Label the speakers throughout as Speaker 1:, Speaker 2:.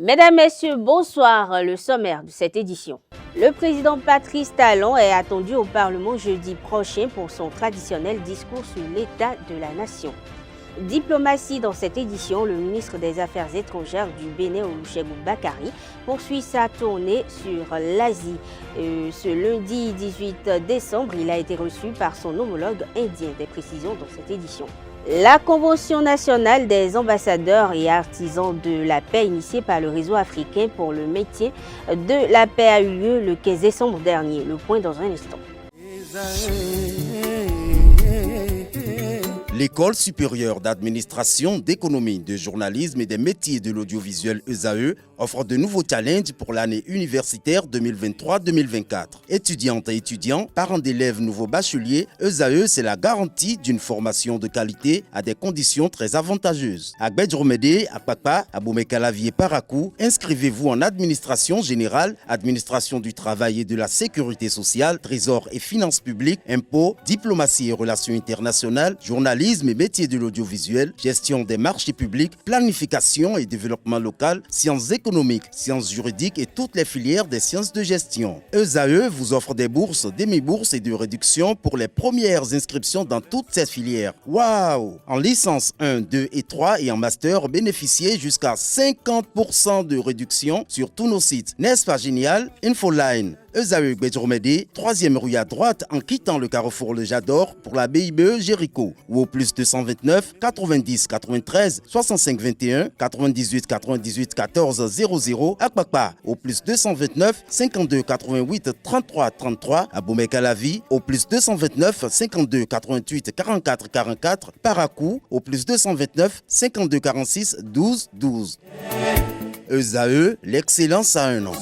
Speaker 1: Mesdames, Messieurs, bonsoir. Le sommaire de cette édition. Le président Patrice Talon est attendu au Parlement jeudi prochain pour son traditionnel discours sur l'état de la nation. Diplomatie dans cette édition, le ministre des Affaires étrangères du Bénin, Olusegun Bakari, poursuit sa tournée sur l'Asie. Ce lundi 18 décembre, il a été reçu par son homologue indien. Des précisions dans cette édition. La Convention nationale des ambassadeurs et artisans de la paix initiée par le réseau africain pour le maintien de la paix a eu lieu le 15 décembre dernier. Le point dans un instant.
Speaker 2: L'École supérieure d'administration, d'économie, de journalisme et des métiers de l'audiovisuel ESAE offre de nouveaux challenges pour l'année universitaire 2023-2024. Étudiantes et étudiants, parents d'élèves nouveaux bacheliers, ESAE, c'est la garantie d'une formation de qualité à des conditions très avantageuses. À Gbedjromede, à Papa, à Boumekalavi et Parakou, inscrivez-vous en administration générale, administration du travail et de la sécurité sociale, trésor et finances publiques, impôts, diplomatie et relations internationales, journalisme et métiers de l'audiovisuel, gestion des marchés publics, planification et développement local, sciences économiques, sciences juridiques et toutes les filières des sciences de gestion. ESAE vous offre des bourses, demi-bourses et de réductions pour les premières inscriptions dans toutes ces filières. Waouh! En licence 1, 2 et 3 et en master, bénéficiez jusqu'à 50% de réduction sur tous nos sites. N'est-ce pas génial? Infoline. ESAE Gbedjromede, 3e rue à droite en quittant le carrefour Le Jador pour la BIBE Jéricho ou au plus 229 90 93 65 21 98 98 14 00 à Kpakpa au plus 229 52 88 33 33 à Boumekalavi au plus 229 52 88 44 44 Parakou au plus 229 52 46 12 12. ESAE, l'excellence à un nom.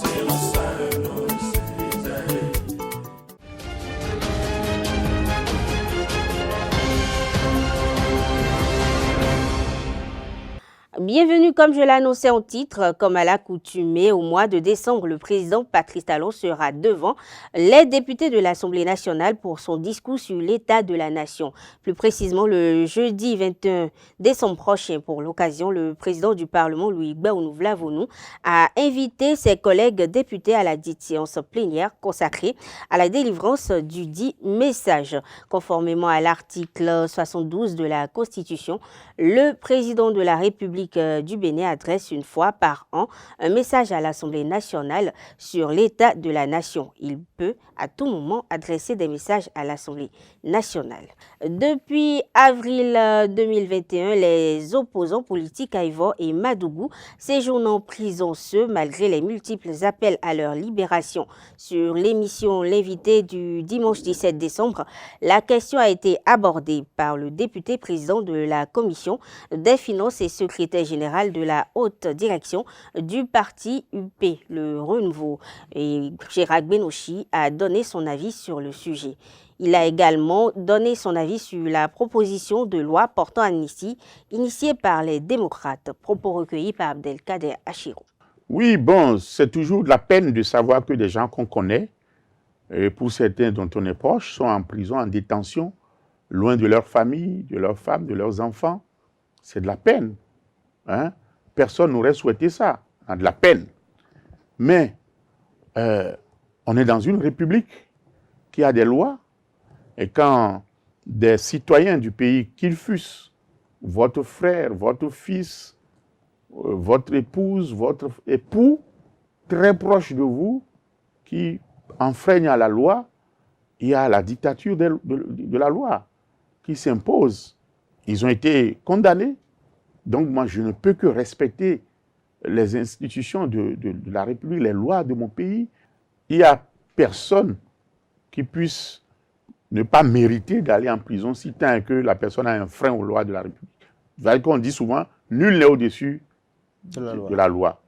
Speaker 1: Bienvenue, comme je l'annonçais en titre, comme à l'accoutumée, au mois de décembre, le président Patrice Talon sera devant les députés de l'Assemblée nationale pour son discours sur l'état de la nation. Plus précisément, le jeudi 21 décembre prochain. Pour l'occasion, le président du Parlement, Louis Gbaounou Vlavonou, a invité ses collègues députés à la dite séance plénière consacrée à la délivrance du dit message. Conformément à l'article 72 de la Constitution, le président de la République du Bénin adresse une fois par an un message à l'Assemblée nationale sur l'état de la nation. Il peut à tout moment adresser des messages à l'Assemblée nationale. Depuis avril 2021, les opposants politiques Aïvo et Madougou séjournent en prison, malgré les multiples appels à leur libération. Sur l'émission L'invité du dimanche 17 décembre, la question a été abordée par le député président de la Commission des finances et secrétaire général de la haute direction du parti UP, le Renouveau. Et Gérard Benouchi a donné son avis sur le sujet. Il a également donné son avis sur la proposition de loi portant amnistie initiée par les démocrates. Propos recueillis par Abdelkader Achirou.
Speaker 3: Oui, bon, c'est toujours de la peine de savoir que des gens qu'on connaît, et pour certains dont on est proche, sont en prison, en détention, loin de leur famille, de leurs femmes, de leurs enfants. C'est de la peine. Hein? Personne n'aurait souhaité ça. On a de la peine. Mais on est dans une république qui a des lois. Et quand des citoyens du pays, qu'ils fussent, votre frère, votre fils, votre épouse, votre époux, très proche de vous, qui enfreignent à la loi, il y a la dictature de la loi qui s'impose. Ils ont été condamnés. Donc moi, je ne peux que respecter les institutions de la République, les lois de mon pays. Il n'y a personne qui puisse ne pas mériter d'aller en prison si tant que la personne a un frein aux lois de la République. Vous voyez qu'on dit souvent, nul n'est au-dessus de la loi.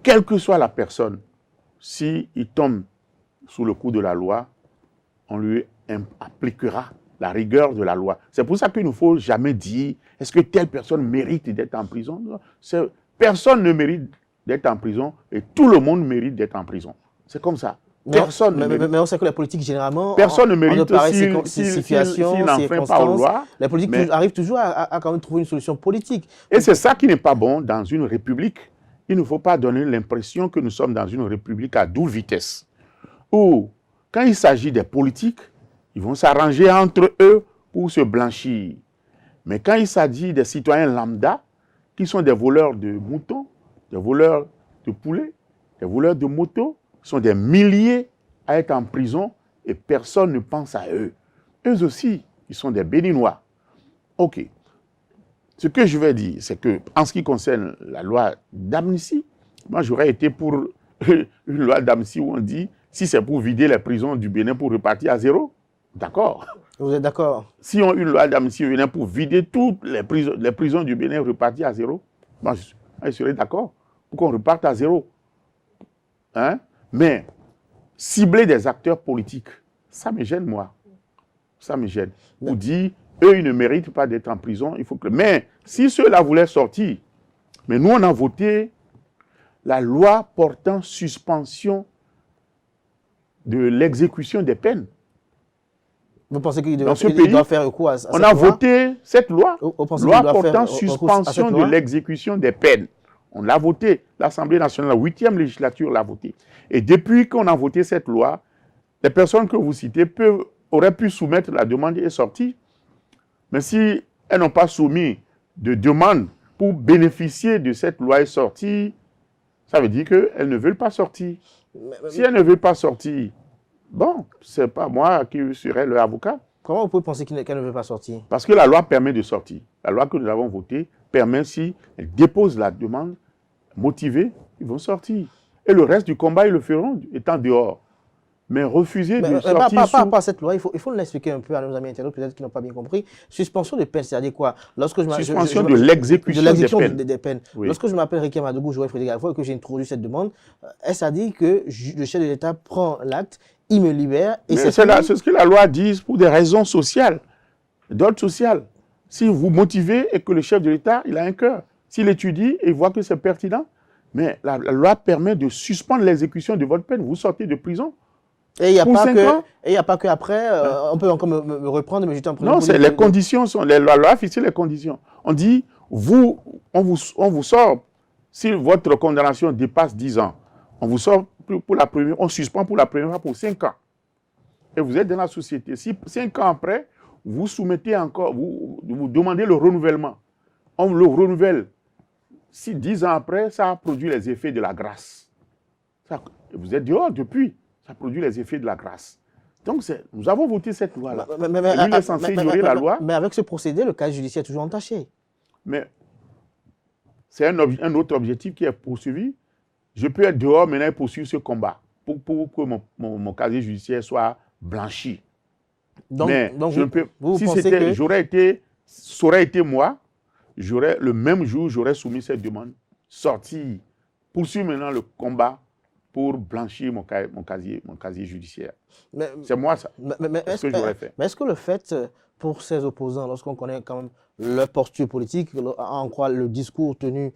Speaker 3: Quelle que soit la personne, s'il tombe sous le coup de la loi, on lui appliquera la rigueur de la loi. C'est pour ça qu'il ne faut jamais dire, est-ce que telle personne mérite d'être en prison? Personne ne mérite d'être en prison et tout le monde mérite d'être en prison. C'est comme ça. Personne
Speaker 4: mais on sait que la politique, généralement,
Speaker 3: personne ne mérite
Speaker 4: ces situations, ces circonstances, la politique arrive toujours à quand même trouver une solution politique.
Speaker 3: Et c'est ça qui n'est pas bon dans une république il ne faut pas donner l'impression que nous sommes dans une république à double vitesse, où, quand il s'agit des politiques, ils vont s'arranger entre eux pour se blanchir. Mais quand il s'agit des citoyens lambda, qui sont des voleurs de moutons, des voleurs de poulets, des voleurs de motos, sont des milliers à être en prison et personne ne pense à eux. Eux aussi, ils sont des Béninois. OK. Ce que je vais dire, c'est que, en ce qui concerne la loi d'amnistie, moi j'aurais été pour une loi d'amnistie où on dit, si c'est pour vider les prisons du Bénin pour repartir à zéro, d'accord.
Speaker 4: Vous êtes d'accord?
Speaker 3: Si on a une loi d'amnistie pour vider toutes les prisons du Bénin et repartir à zéro, moi je serais d'accord pour qu'on reparte à zéro. Hein? Mais cibler des acteurs politiques, ça me gêne, moi. Ça me gêne. Ou dire, eux, ils ne méritent pas d'être en prison. Il faut que... Mais si ceux-là voulaient sortir, mais nous, on a voté la loi portant suspension de l'exécution des peines.
Speaker 4: Vous pensez qu'il doit faire recours à cette loi?
Speaker 3: On a voté cette loi, loi portant suspension de l'exécution des peines. On l'a voté. L'Assemblée nationale, la 8e législature l'a voté. Et depuis qu'on a voté cette loi, les personnes que vous citez auraient pu soumettre la demande et sortir. Mais si elles n'ont pas soumis de demande pour bénéficier de cette loi et sortir, ça veut dire qu'elles ne veulent pas sortir. Si elles ne veulent pas sortir, bon, ce n'est pas moi qui serai leur avocat.
Speaker 4: Comment vous pouvez penser qu'elle ne veut pas sortir?
Speaker 3: Parce que la loi permet de sortir. La loi que nous avons votée permet, si elles déposent la demande motivée, ils vont sortir. Et le reste du combat, ils le feront étant dehors. Mais refuser de sortir...
Speaker 4: Pas cette loi, il faut l'expliquer un peu à nos amis internautes, peut-être qui n'ont pas bien compris. Suspension de peine, c'est-à-dire quoi?
Speaker 3: Suspension de l'exécution
Speaker 4: des peines.
Speaker 3: Oui.
Speaker 4: Lorsque je m'appelle Ricky Madougou, Joël Frédéric Alpha, et que j'ai introduit cette demande, est-ce à dire que le chef de l'État prend l'acte, il me libère... et c'est
Speaker 3: ce que la loi dit pour des raisons sociales, d'ordre social. Si vous motivez et que le chef de l'État, il a un cœur, s'il étudie et voit que c'est pertinent, mais la loi permet de suspendre l'exécution de votre peine. Vous sortez de prison.
Speaker 4: Et il n'y a pas qu'après, on peut encore me reprendre, mais j'étais en prison.
Speaker 3: Non, les conditions sont... La loi fixe les conditions. On dit, on vous sort, si votre condamnation dépasse 10 ans, on vous sort pour la première, on suspend pour la première fois pour 5 ans. Et vous êtes dans la société. Si 5 ans après, vous soumettez encore, vous demandez le renouvellement. On le renouvelle. Si 10 ans après, ça a produit les effets de la grâce. Vous êtes dehors depuis. Ça produit les effets de la grâce. Donc, nous avons voté cette loi-là. Lui est censé ignorer la loi.
Speaker 4: Mais avec ce procédé, le casier judiciaire est toujours entaché.
Speaker 3: Mais c'est un autre objectif qui est poursuivi. Je peux être dehors maintenant et poursuivre ce combat pour que mon casier judiciaire soit blanchi.
Speaker 4: Donc,
Speaker 3: je ne peux, si ça aurait été moi, le même jour, j'aurais soumis cette demande, sortir, poursuivre maintenant le combat pour blanchir mon casier judiciaire. C'est moi ça. C'est ce que j'aurais fait.
Speaker 4: Mais est-ce que le fait, pour ces opposants, lorsqu'on connaît quand même leur posture politique, en croit le discours tenu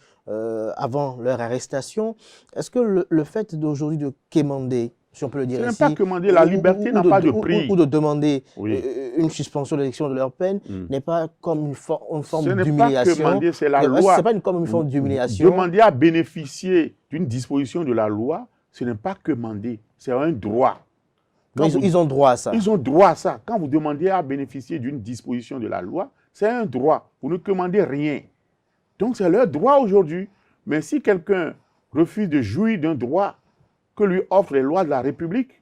Speaker 4: avant leur arrestation, est-ce que le fait d'aujourd'hui de quémander, si on peut le dire ainsi...
Speaker 3: Ce n'est pas quémander, la liberté n'a pas de prix.
Speaker 4: Ou de demander une suspension de l'élection de leur peine n'est pas comme une forme d'humiliation.
Speaker 3: Ce n'est pas quémander, c'est la loi.
Speaker 4: Ce n'est pas comme une forme d'humiliation.
Speaker 3: Demander à bénéficier d'une disposition de la loi, ce n'est pas quémander, c'est un droit.
Speaker 4: Ils ont droit à ça.
Speaker 3: Ils ont droit à ça. Quand vous demandez à bénéficier d'une disposition de la loi, c'est un droit. Vous ne commandez rien. Donc c'est leur droit aujourd'hui. Mais si quelqu'un refuse de jouir d'un droit que lui offrent les lois de la République,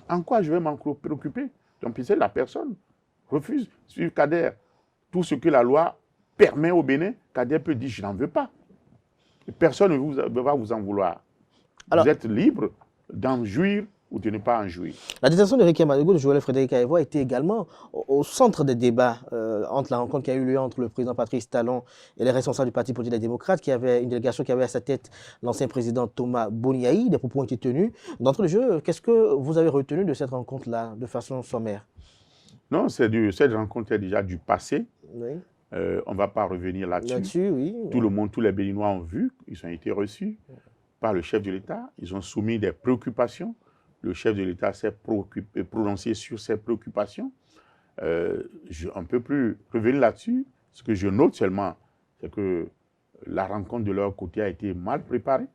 Speaker 3: en quoi je vais m'en préoccuper? Donc c'est la personne refuse. Sur Kader, tout ce que la loi permet au Bénin, Kader peut dire je n'en veux pas. Personne ne va vous en vouloir. Alors, vous êtes libre d'en jouir ou de ne pas en jouir.
Speaker 4: La détention de Ricky Madougou, de Joël Frédéric Aévo, a été également au centre des débats entre la rencontre qui a eu lieu entre le président Patrice Talon et les responsables du Parti politique des démocrates, qui avait une délégation qui avait à sa tête l'ancien président Thomas Boniaï. Des propos ont été tenus. D'entre le jeu, qu'est-ce que vous avez retenu de cette rencontre-là, de façon sommaire?
Speaker 3: Non, cette rencontre est déjà du passé.
Speaker 4: Oui.
Speaker 3: On ne va pas revenir là-dessus.
Speaker 4: Oui.
Speaker 3: Tout le monde, tous les Béninois ont vu, ils ont été reçus par le chef de l'État. Ils ont soumis des préoccupations. Le chef de l'État s'est prononcé sur ces préoccupations. On ne peut plus revenir là-dessus. Ce que je note seulement, c'est que La rencontre de leur côté a été mal préparée.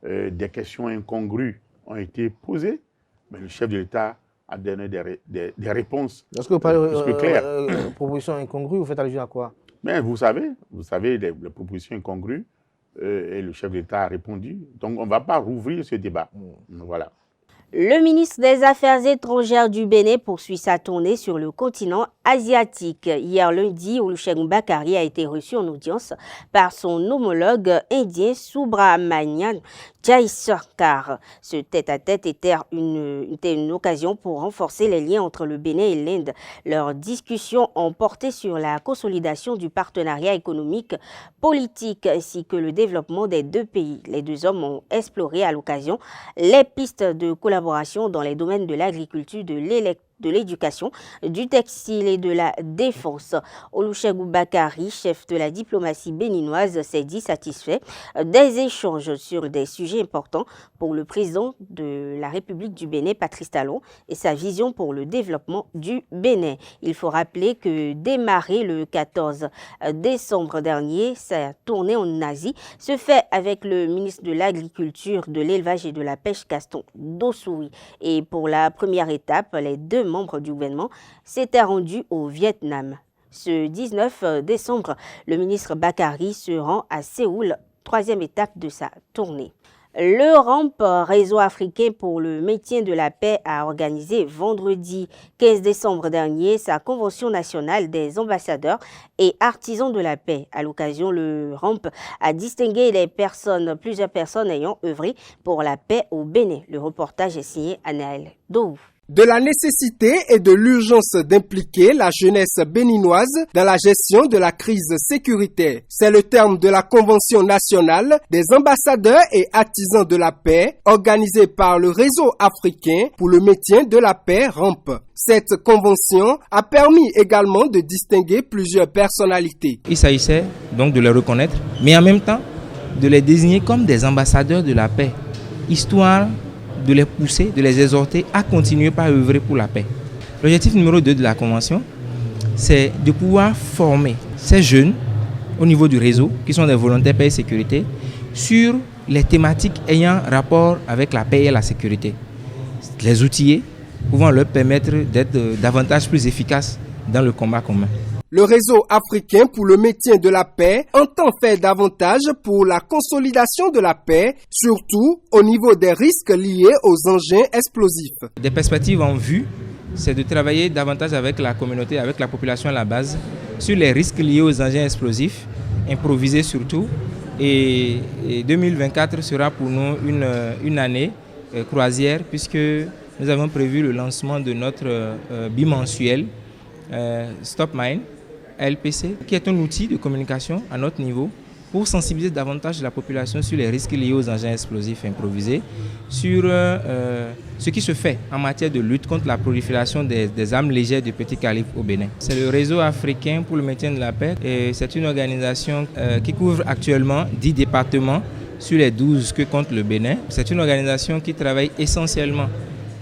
Speaker 3: Des questions incongrues ont été posées, mais le chef de l'État a donné des réponses
Speaker 4: Lorsque vous parlez
Speaker 3: plus claires.
Speaker 4: Propositions incongrues, vous faites allusion à quoi?
Speaker 3: Mais vous savez les propositions incongrues, et le chef de l'État a répondu. Donc, on ne va pas rouvrir ce débat. Voilà.
Speaker 1: Le ministre des Affaires étrangères du Bénin poursuit sa tournée sur le continent asiatique. Hier lundi, Olusegun Bakari a été reçu en audience par son homologue indien Subramanian Jaishankar. Ce tête-à-tête était une occasion pour renforcer les liens entre le Bénin et l'Inde. Leurs discussions ont porté sur la consolidation du partenariat économique, politique ainsi que le développement des deux pays. Les deux hommes ont exploré à l'occasion les pistes de collaboration dans les domaines de l'agriculture, de l'éducation, du textile et de la défense. Olusegun Bakari, chef de la diplomatie béninoise, s'est dit satisfait des échanges sur des sujets importants pour le président de la République du Bénin, Patrice Talon, et sa vision pour le développement du Bénin. Il faut rappeler que démarré le 14 décembre dernier, sa tournée en Asie se fait avec le ministre de l'Agriculture, de l'Élevage et de la Pêche, Gaston Dossoui. Et pour la première étape, les deux membres du gouvernement s'étaient rendus au Vietnam. Ce 19 décembre, le ministre Bakari se rend à Séoul, troisième étape de sa tournée. Le RAMP, Réseau africain pour le maintien de la paix, a organisé vendredi 15 décembre dernier sa convention nationale des ambassadeurs et artisans de la paix. À l'occasion, le RAMP a distingué plusieurs personnes ayant œuvré pour la paix au Bénin. Le reportage est signé Anaël Dou.
Speaker 5: De la nécessité et de l'urgence d'impliquer la jeunesse béninoise dans la gestion de la crise sécuritaire. C'est le terme de la Convention nationale des ambassadeurs et artisans de la paix organisée par le Réseau africain pour le maintien de la paix RAMP. Cette convention a permis également de distinguer plusieurs personnalités.
Speaker 6: Il s'agissait donc de les reconnaître, mais en même temps de les désigner comme des ambassadeurs de la paix, histoire de les pousser, de les exhorter à continuer par œuvrer pour la paix. L'objectif numéro 2 de la Convention, c'est de pouvoir former ces jeunes au niveau du réseau, qui sont des volontaires paix et sécurité, sur les thématiques ayant rapport avec la paix et la sécurité. Les outiller, pouvant leur permettre d'être davantage plus efficaces dans le combat commun.
Speaker 5: Le Réseau africain pour le maintien de la paix entend faire davantage pour la consolidation de la paix, surtout au niveau des risques liés aux engins explosifs.
Speaker 6: Des perspectives en vue, c'est de travailler davantage avec la communauté, avec la population à la base, sur les risques liés aux engins explosifs, improvisés surtout. Et 2024 sera pour nous une année croisière, puisque nous avons prévu le lancement de notre bimensuel Stop Mine LPC, qui est un outil de communication à notre niveau pour sensibiliser davantage la population sur les risques liés aux engins explosifs improvisés, sur ce qui se fait en matière de lutte contre la prolifération des armes légères de petit calibre au Bénin. C'est le Réseau africain pour le maintien de la paix et c'est une organisation qui couvre actuellement 10 départements sur les 12 que compte le Bénin. C'est une organisation qui travaille essentiellement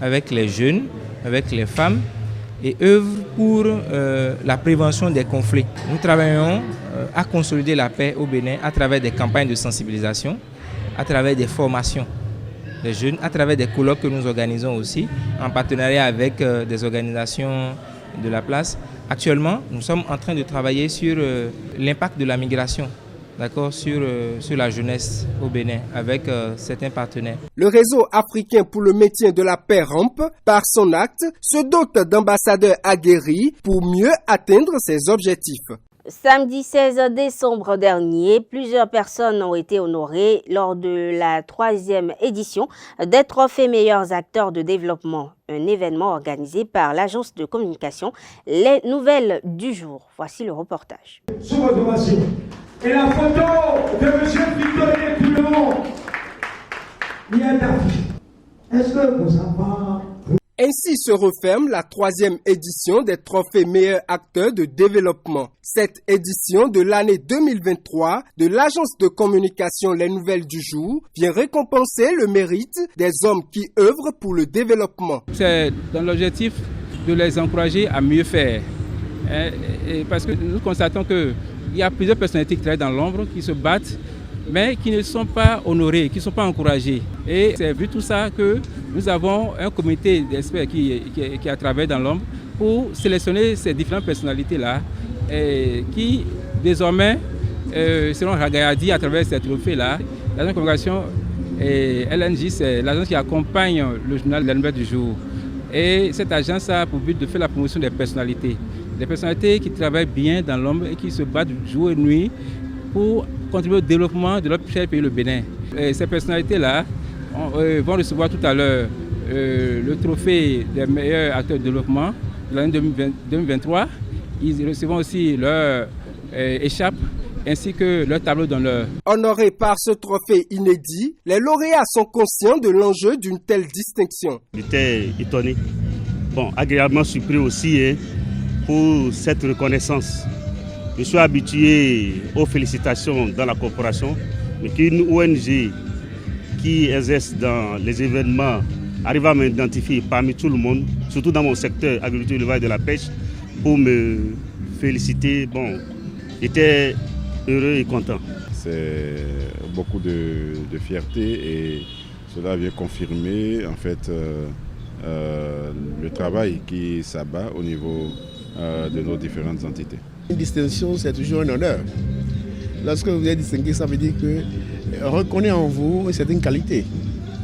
Speaker 6: avec les jeunes, avec les femmes, et œuvre pour la prévention des conflits. Nous travaillons à consolider la paix au Bénin à travers des campagnes de sensibilisation, à travers des formations des jeunes, à travers des colloques que nous organisons aussi, en partenariat avec des organisations de la place. Actuellement, nous sommes en train de travailler sur l'impact de la migration, d'accord, sur la jeunesse au Bénin avec certains partenaires.
Speaker 5: Le Réseau africain pour le maintien de la paix RAMP, par son acte, se dote d'ambassadeurs aguerris pour mieux atteindre ses objectifs.
Speaker 1: Samedi 16 décembre dernier, plusieurs personnes ont été honorées lors de la 3e édition des Trophées meilleurs acteurs de développement, un événement organisé par l'agence de communication Les Nouvelles du Jour. Voici le reportage.
Speaker 7: Et la photo de M. Victorien Coulon, il y a d'affiche. Est-ce que vous enfants...
Speaker 5: Ainsi se referme la 3e édition des Trophées meilleurs acteurs de développement. Cette édition de l'année 2023 de l'agence de communication Les Nouvelles du Jour vient récompenser le mérite des hommes qui œuvrent pour le développement.
Speaker 8: C'est dans l'objectif de les encourager à mieux faire. Parce que nous constatons que
Speaker 6: il y a plusieurs personnalités qui travaillent dans l'ombre, qui se battent, mais qui ne sont pas honorés, qui ne sont pas encouragés. Et c'est vu tout ça que nous avons un comité d'experts qui a travaillé dans l'ombre pour sélectionner ces différentes personnalités-là qui désormais seront ragaillardies à travers ces trophées-là. L'agence de communication LNJ, c'est l'agence qui accompagne le journal La Nouvelle du jour. Et cette agence a pour but de faire la promotion des personnalités. Des personnalités qui travaillent bien dans l'ombre et qui se battent jour et nuit pour contribuer au développement de notre cher pays, le Bénin. Et ces personnalités-là vont recevoir tout à l'heure le trophée des meilleurs acteurs de développement de l'année 2023. Ils recevront aussi leur écharpe ainsi que leur tableau d'honneur.
Speaker 5: Honorés par ce trophée inédit, les lauréats sont conscients de l'enjeu d'une telle distinction.
Speaker 8: J'étais étonné, agréablement surpris aussi pour cette reconnaissance. Je suis habitué aux félicitations dans la corporation, mais qu'une ONG qui exerce dans les événements arrive à m'identifier parmi tout le monde, surtout dans mon secteur agriculture, élevage et de la pêche, pour me féliciter. J'étais heureux et content.
Speaker 9: C'est beaucoup de fierté et cela vient confirmer en fait le travail qui s'abat au niveau de nos différentes entités.
Speaker 10: Une distinction, c'est toujours un honneur. Lorsque vous êtes distingué, ça veut dire que reconnaît en vous une certaine qualité,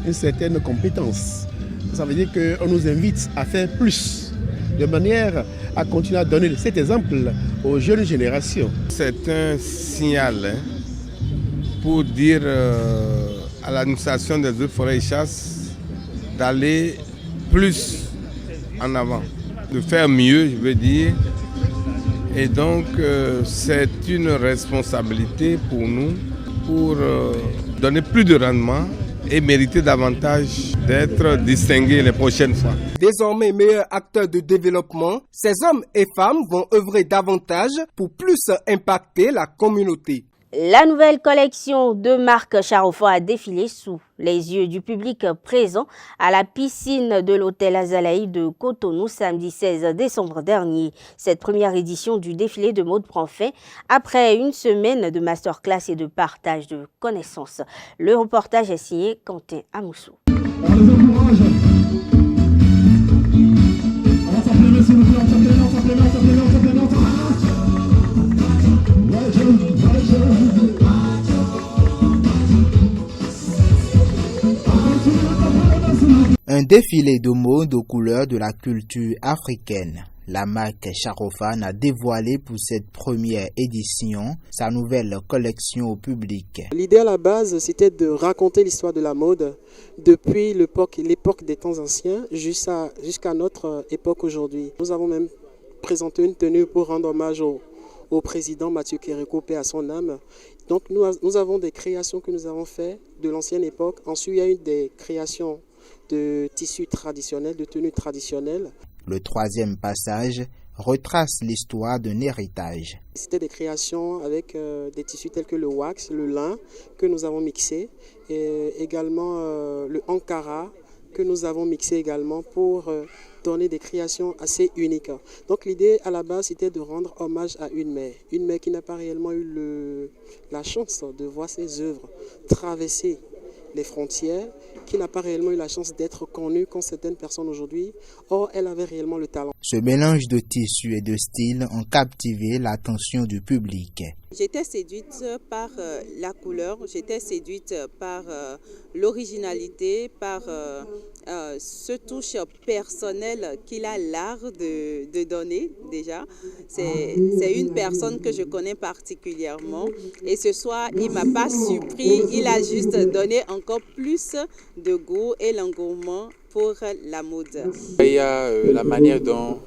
Speaker 10: une certaine compétence. Ça veut dire qu'on nous invite à faire plus, de manière à continuer à donner cet exemple aux jeunes générations.
Speaker 11: C'est un signal pour dire à l'administration des eaux, forêts et chasses d'aller plus en avant, de faire mieux, je veux dire. Et donc, c'est une responsabilité pour nous pour donner plus de rendement et mériter davantage d'être distingués les prochaines fois.
Speaker 5: Désormais meilleurs acteurs de développement, ces hommes et femmes vont œuvrer davantage pour plus impacter la communauté.
Speaker 1: La nouvelle collection de marque Charofa a défilé sous les yeux du public présent à la piscine de l'hôtel Azalaï de Cotonou samedi 16 décembre dernier. Cette première édition du défilé de mode prend fin après une semaine de masterclass et de partage de connaissances. Le reportage est signé Quentin Amoussou.
Speaker 7: On les encourage. On s'appelle, s'il vous plaît, on s'appelle.
Speaker 12: Un défilé de mode aux couleurs de la culture africaine. La marque Charofan a dévoilé pour cette première édition sa nouvelle collection au public.
Speaker 13: L'idée à la base, c'était de raconter l'histoire de la mode depuis l'époque des temps anciens jusqu'à notre époque aujourd'hui. Nous avons même présenté une tenue pour rendre hommage au président Mathieu Kérékou, paix à son âme. Donc nous avons des créations que nous avons faites de l'ancienne époque. Ensuite, il y a eu des créations de tissus traditionnels, de tenues traditionnelles.
Speaker 12: Le troisième passage retrace l'histoire d'un héritage.
Speaker 13: C'était des créations avec des tissus tels que le wax, le lin que nous avons mixé, et également le ankara que nous avons mixé également pour donner des créations assez uniques. Donc l'idée à la base c'était de rendre hommage à une mère qui n'a pas réellement eu la chance de voir ses œuvres traverser les frontières, qui n'a pas réellement eu la chance d'être connue comme certaines personnes aujourd'hui. Or, elle avait réellement le talent.
Speaker 12: Ce mélange de tissus et de styles ont captivé l'attention du public.
Speaker 14: J'étais séduite par la couleur, j'étais séduite par l'originalité, par ce touche personnel qu'il a l'art de donner déjà. C'est une personne que je connais particulièrement et ce soir, il ne m'a pas surpris, il a juste donné encore plus de goût et l'engouement pour la mode.
Speaker 15: Il y a la manière dont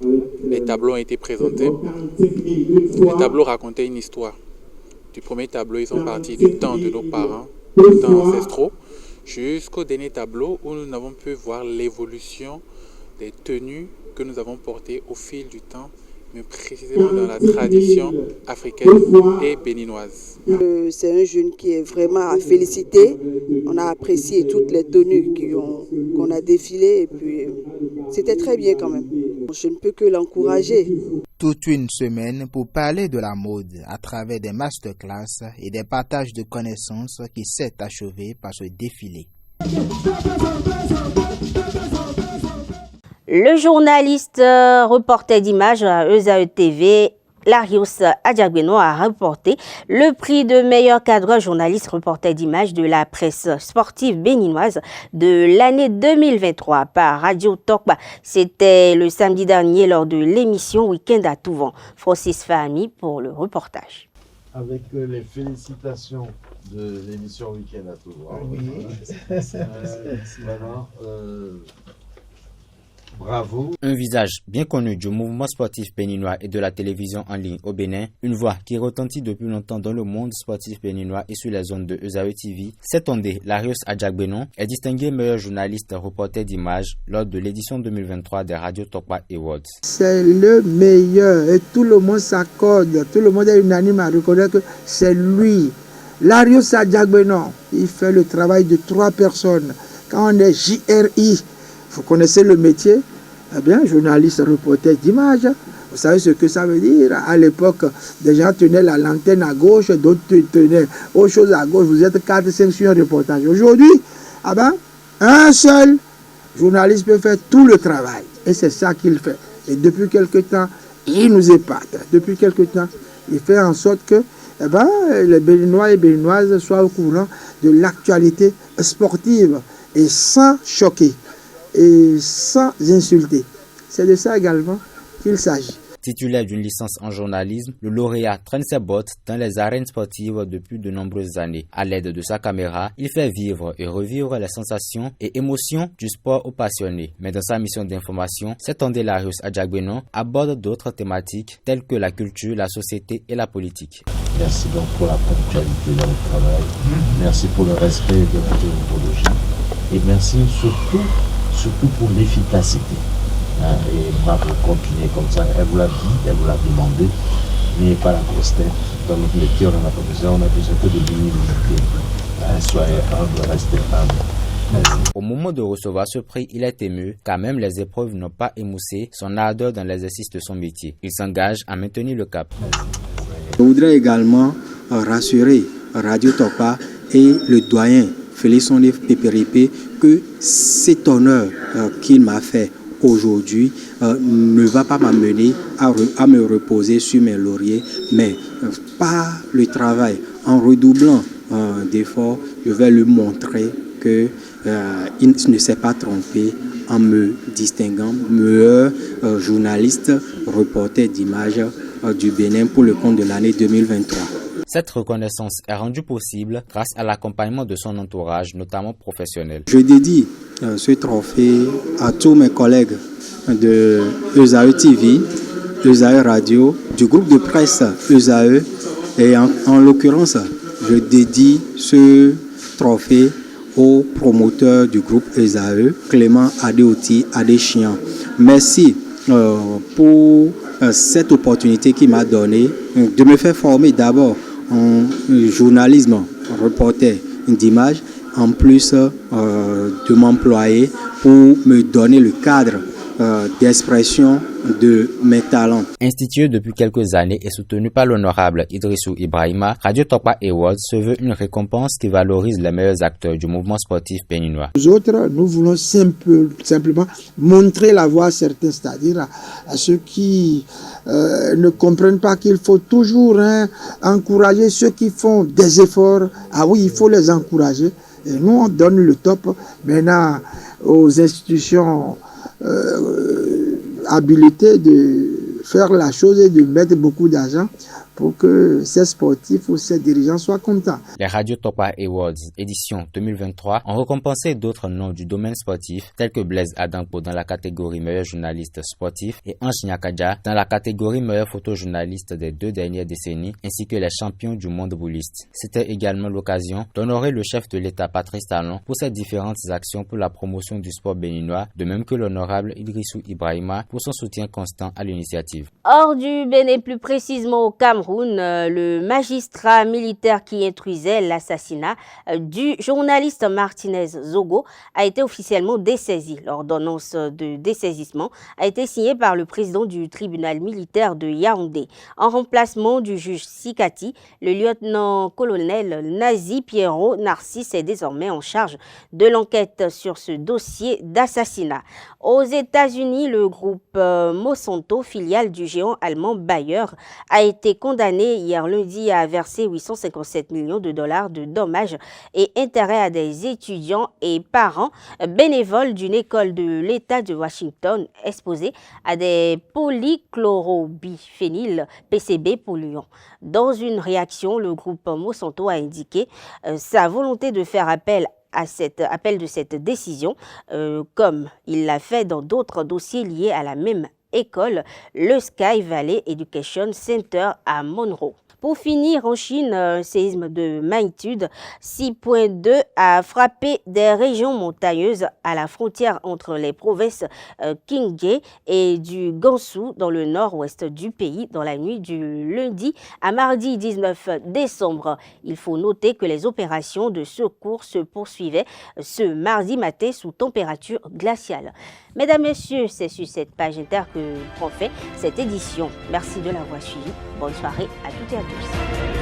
Speaker 15: les tableaux ont été présentés. Les tableaux racontaient une histoire. Du premier tableau, ils sont partis du temps de nos parents, du temps ancestraux, jusqu'au dernier tableau où nous avons pu voir l'évolution des tenues que nous avons portées au fil du temps, mais précisément dans la tradition africaine et béninoise.
Speaker 16: C'est un jeune qui est vraiment à féliciter. On a apprécié toutes les tenues qu'on a défilées et puis c'était très bien quand même. Je ne peux que l'encourager.
Speaker 12: toute une semaine pour parler de la mode à travers des masterclass et des partages de connaissances qui s'est achevé par ce défilé.
Speaker 1: Le journaliste reporter d'images à ESAE TV, Larios Adjagbeno, a remporté le prix de meilleur cadre journaliste reporter d'images de la presse sportive béninoise de l'année 2023 par Radio Tokba. C'était le samedi dernier lors de l'émission Week-end à tout vent. Francis Fahmi pour le reportage.
Speaker 17: Avec les félicitations de l'émission Week-end à tout vent. Oui. Voilà. Bravo.
Speaker 18: Un visage bien connu du mouvement sportif béninois et de la télévision en ligne au Bénin, une voix qui retentit depuis longtemps dans le monde sportif béninois et sur les zones de ESAE TV, Setondé Larios Adjagbeno est distingué meilleur journaliste reporter d'images lors de l'édition 2023 des Radio Tokba Awards.
Speaker 19: C'est le meilleur et tout le monde s'accorde, tout le monde est unanime à reconnaître que c'est lui. Larios Adjagbeno, il fait le travail de 3 personnes. Quand on est JRI, vous connaissez le métier, eh bien, journaliste, reporter d'image. Vous savez ce que ça veut dire? À l'époque, des gens tenaient la lanterne à gauche, d'autres tenaient autre chose à gauche. Vous êtes 4-5 sur un reportage. Aujourd'hui, eh ben, un seul journaliste peut faire tout le travail. Et c'est ça qu'il fait. Et depuis quelque temps, il nous épate. Depuis quelque temps, il fait en sorte que eh ben, les Béninois et Béninoises soient au courant de l'actualité sportive et sans choquer et sans insulter. C'est de ça également qu'il s'agit.
Speaker 18: Titulaire d'une licence en journalisme, le lauréat traîne ses bottes dans les arènes sportives depuis de nombreuses années. À l'aide de sa caméra, il fait vivre et revivre les sensations et émotions du sport aux passionnés. Mais dans sa mission d'information, Setondé Larios Adjagbeno aborde d'autres thématiques telles que la culture, la société et la politique.
Speaker 17: Merci donc pour la ponctualité dans le travail. Merci pour le respect de la déontologie. Et merci surtout pour l'efficacité. Et bravo, continuez comme ça. Elle vous l'a dit, elle vous l'a demandé. N'ayez pas la grosse tête. Dans notre métier, on n'en a pas besoin, on a besoin que de l'humilité. Soyez humble, restez humble. Merci.
Speaker 18: Au moment de recevoir ce prix, il est ému car même les épreuves n'ont pas émoussé son ardeur dans l'exercice de son métier. Il s'engage à maintenir le cap.
Speaker 19: Je voudrais également rassurer Radio Tokba et le doyen Félix Ondé Pépéripé que cet honneur qu'il m'a fait aujourd'hui ne va pas m'amener à me reposer sur mes lauriers, mais par le travail, en redoublant d'efforts, je vais lui montrer qu'il ne s'est pas trompé en me distinguant meilleur journaliste reporter d'images du Bénin pour le compte de l'année 2023.
Speaker 18: Cette reconnaissance est rendue possible grâce à l'accompagnement de son entourage, notamment professionnel.
Speaker 19: Je dédie ce trophée à tous mes collègues de ESAE TV, ESAE Radio, du groupe de presse ESAE, et en l'occurrence, je dédie ce trophée au promoteur du groupe ESAE, Clément Adéoti Adéchian. Merci pour cette opportunité qu'il m'a donnée de me faire former d'abord en journalisme, reporter d'images, en plus de m'employer pour me donner le cadre d'expression de mes talents.
Speaker 18: Institué depuis quelques années et soutenu par l'honorable Idrissou Ibrahima, Radio Tokba Awards se veut une récompense qui valorise les meilleurs acteurs du mouvement sportif béninois.
Speaker 19: Nous autres, nous voulons simplement montrer la voie à certains, c'est-à-dire à ceux qui ne comprennent pas qu'il faut toujours encourager ceux qui font des efforts. Ah oui, il faut les encourager. Et nous, on donne le top maintenant aux institutions habilitées de faire la chose et de mettre beaucoup d'argent pour que ces sportifs ou ces dirigeants soient contents.
Speaker 18: Les Radio Tokba Awards édition 2023 ont récompensé d'autres noms du domaine sportif tels que Blaise Adampo dans la catégorie meilleur journaliste sportif et Ange Nyakadja dans la catégorie meilleur photojournaliste des 2 dernières décennies, ainsi que les champions du monde bouliste. C'était également l'occasion d'honorer le chef de l'État Patrice Talon pour ses différentes actions pour la promotion du sport béninois, de même que l'honorable Idrissou Ibrahima pour son soutien constant à l'initiative.
Speaker 1: Hors du Bénin, plus précisément au Cameroun, Cameroun, le magistrat militaire qui instruisait l'assassinat du journaliste Martinez Zogo a été officiellement dessaisi. L'ordonnance de dessaisissement a été signée par le président du tribunal militaire de Yaoundé. En remplacement du juge Sikati, le lieutenant-colonel Nazi Pierrot Narcisse est désormais en charge de l'enquête sur ce dossier d'assassinat. Aux États-Unis, le groupe Monsanto, filiale du géant allemand Bayer, a été condamné hier lundi à verser 857 millions de dollars de dommages et intérêts à des étudiants et parents bénévoles d'une école de l'État de Washington exposés à des polychlorobiphényl PCB polluants. Dans une réaction, le groupe Monsanto a indiqué sa volonté de faire appel de cette décision, comme il l'a fait dans d'autres dossiers liés à la même école, le Sky Valley Education Center à Monroe. Pour finir, en Chine, un séisme de magnitude 6.2 a frappé des régions montagneuses à la frontière entre les provinces Qinghai et du Gansu dans le nord-ouest du pays dans la nuit du lundi à mardi 19 décembre. Il faut noter que les opérations de secours se poursuivaient ce mardi matin sous température glaciale. Mesdames, Messieurs, c'est sur cette page inter que prend fin cette édition. Merci de l'avoir suivi. Bonne soirée à toutes et à tous.